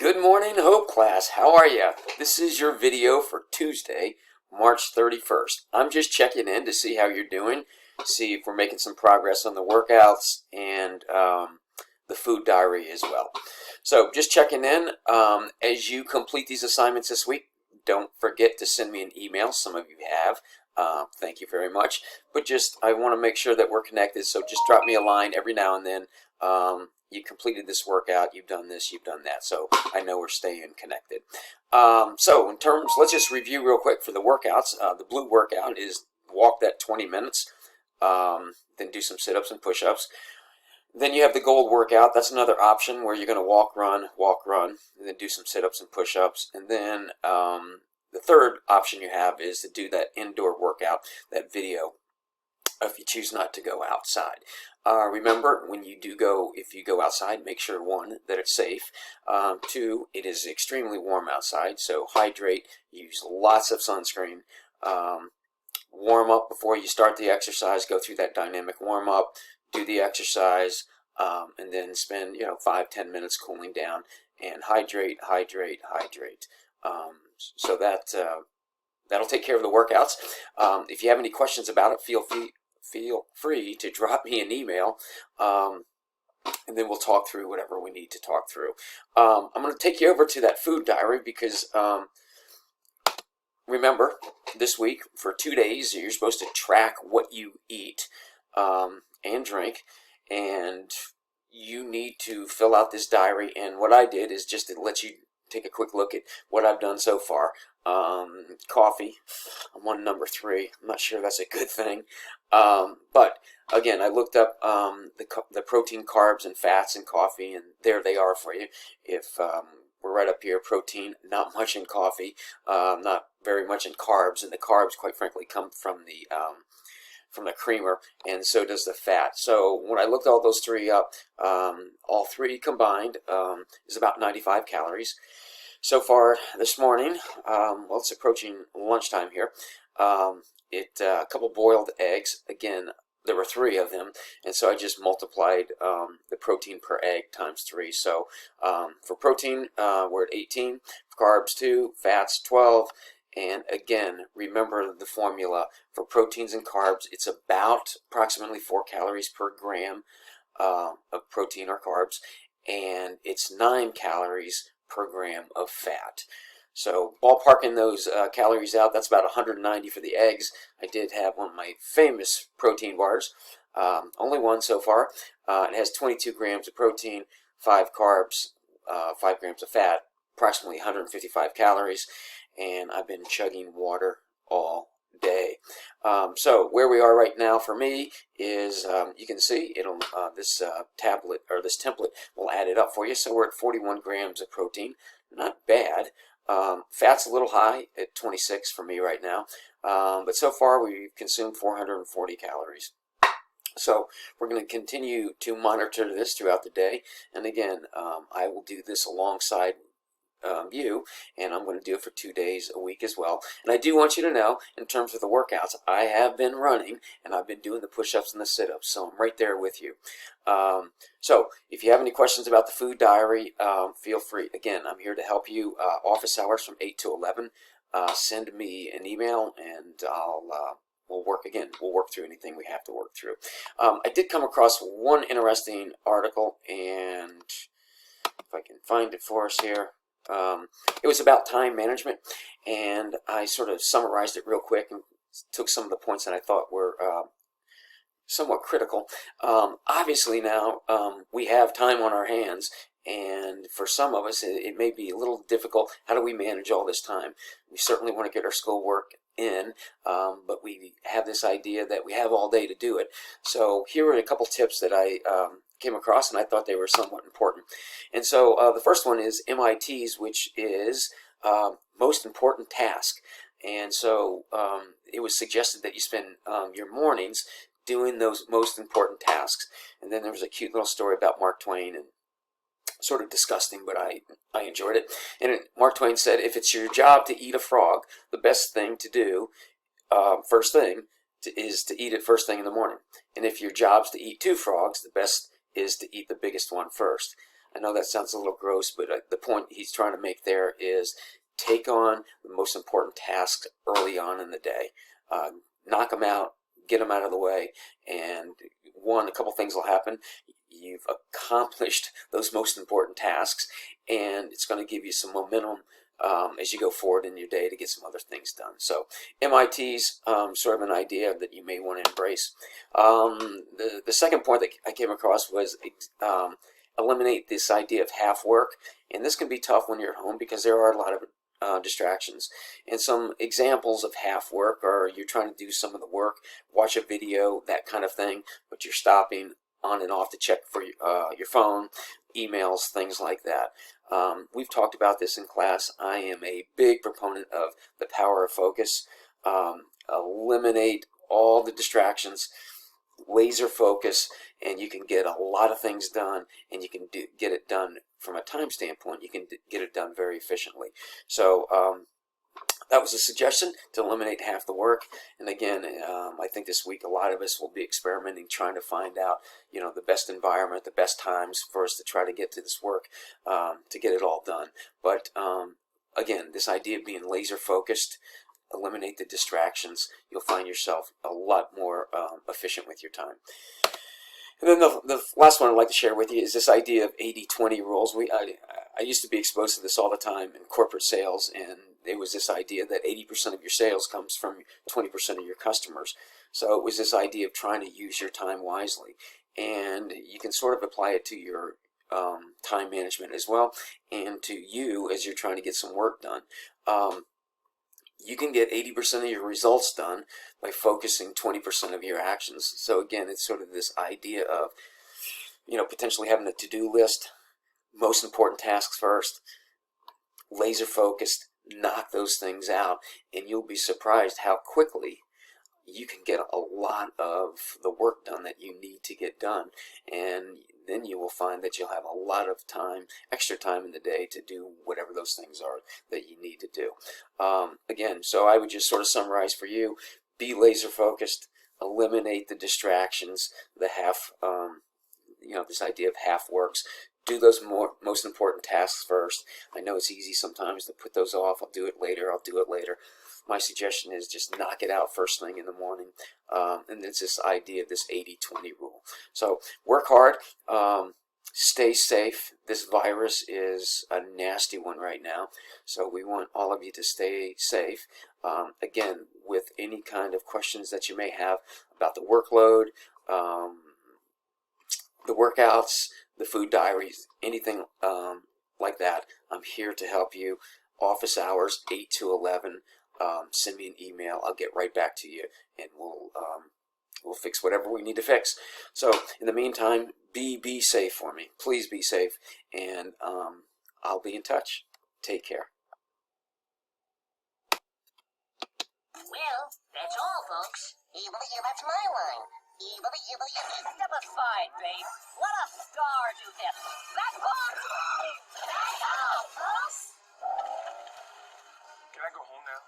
Good morning, Hope class. How are you? This is your video for Tuesday, March 31st. I'm just checking in to see how you're doing, see if we're making some progress on the workouts and the food diary as well. So just checking in. As you complete these assignments this week, don't forget to send me an email. Some of you have. Thank you very much. But I want to make sure that we're connected, so just drop me a line every now and then. You completed this workout, you've done this, you've done that, so I know we're staying connected. Let's just review real quick for the workouts. The blue workout is walk that 20 minutes, then do some sit-ups and push-ups. Then you have the gold workout. That's another option where you're going to walk, run, and then do some sit-ups and push-ups. And then the third option you have is to do that indoor workout, that video, if you choose not to go outside. Remember, if you go outside, make sure, one, that it's safe. Two, it is extremely warm outside, so hydrate, use lots of sunscreen. Warm up before you start the exercise, go through that dynamic warm up, do the exercise, and then spend 5-10 minutes cooling down, and hydrate. So that'll take care of the workouts. If you have any questions about it, feel free to drop me an email, and then we'll talk through whatever we need to talk through. I'm going to take you over to that food diary because remember, this week for 2 days you're supposed to track what you eat and drink, and you need to fill out this diary. And what I did is just to let you take a quick look at what I've done so far. Coffee, I'm on number 3. I'm not sure that's a good thing, but again, I looked up the protein, carbs, and fats in coffee, and there they are for you. If we're right up here, protein, not much in coffee, not very much in carbs, and the carbs, quite frankly, come from the creamer, and so does the fat. So when I looked all those three up, all three combined is about 95 calories. So far this morning, well, it's approaching lunchtime here. A couple boiled eggs. Again, there were 3 of them, and so I just multiplied the protein per egg times 3. So for protein, we're at 18. For carbs, 2. Fats, 12. And again, remember the formula for proteins and carbs. It's about approximately 4 calories per gram of protein or carbs, and it's 9 calories per gram of fat. So ballparking those calories out, that's about 190 for the eggs. I did have one of my famous protein bars, only one so far. It has 22 grams of protein, 5 carbs, 5 grams of fat, approximately 155 calories, and I've been chugging water all day. So where we are right now for me is, you can see it'll this tablet or this template will add it up for you. So we're at 41 grams of protein, not bad. Fat's a little high at 26 for me right now, but so far we've consumed 440 calories. So we're going to continue to monitor this throughout the day, and again, I will do this alongside you, and I'm going to do it for 2 days a week as well. And I do want you to know, in terms of the workouts, I have been running, and I've been doing the push-ups and the sit-ups, so I'm right there with you. So if you have any questions about the food diary, feel free. Again, I'm here to help you. Office hours from 8 to 11. Send me an email, and we'll work through anything we have to work through. I did come across one interesting article, and if I can find it for us here. It was about time management, and I sort of summarized it real quick and took some of the points that I thought were somewhat critical. Obviously now we have time on our hands, and for some of us it may be a little difficult. How do we manage all this time? We certainly want to get our schoolwork in, but we have this idea that we have all day to do it. So here are a couple tips that I came across, and I thought they were somewhat important. And so the first one is MIT's, which is most important task. And so it was suggested that you spend your mornings doing those most important tasks. And then there was a cute little story about Mark Twain, and sort of disgusting, but I enjoyed it. And Mark Twain said, if it's your job to eat a frog, the best thing to do first thing is to eat it first thing in the morning. And if your job's to eat 2 frogs, the best is to eat the biggest one first. I know that sounds a little gross, but the point he's trying to make there is take on the most important tasks early on in the day. Knock them out, get them out of the way, and a couple things will happen. You've accomplished those most important tasks, and it's going to give you some momentum as you go forward in your day to get some other things done. So MIT's sort of an idea that you may want to embrace. The second point that I came across was eliminate this idea of half work. And this can be tough when you're at home because there are a lot of distractions. And some examples of half work are you're trying to do some of the work, watch a video, that kind of thing, but you're stopping on and off to check for your phone, emails, things like that. We've talked about this in class. I am a big proponent of the power of focus. Eliminate all the distractions, laser focus, and you can get a lot of things done, and you can get it done from a time standpoint. You can get it done very efficiently. So that was a suggestion to eliminate half the work. And again, I think this week a lot of us will be experimenting, trying to find out, the best environment, the best times for us to try to get to this work, to get it all done. But again, this idea of being laser focused, eliminate the distractions, you'll find yourself a lot more efficient with your time. And then the last one I'd like to share with you is this idea of 80-20 rules. I used to be exposed to this all the time in corporate sales, and it was this idea that 80% of your sales comes from 20% of your customers. So it was this idea of trying to use your time wisely. And you can sort of apply it to your time management as well, and to you as you're trying to get some work done. You can get 80% of your results done by focusing 20% of your actions. So again, it's sort of this idea of, potentially having a to-do list, most important tasks first, laser focused, knock those things out, and you'll be surprised how quickly you can get a lot of the work done that you need to get done. And then you will find that you'll have a lot of time, extra time in the day to do whatever those things are that you need to do. Again, so I would just sort of summarize for you: be laser focused, eliminate the distractions, the half, this idea of half works. Do those most important tasks first. I know it's easy sometimes to put those off. I'll do it later. My suggestion is just knock it out first thing in the morning. And it's this idea of this 80-20 rule. So work hard. Stay safe. This virus is a nasty one right now. So we want all of you to stay safe. Again, with any kind of questions that you may have about the workload, the workouts, the food diaries, anything like that, I'm here to help you. Office hours, 8 to 11. Send me an email. I'll get right back to you, and we'll fix whatever we need to fix. So in the meantime, be safe for me. Please be safe, and I'll be in touch. Take care. Well, that's all, folks. That's my line. Step aside, babe. Let a star do this. That's all. That's all, folks. Can I go home now?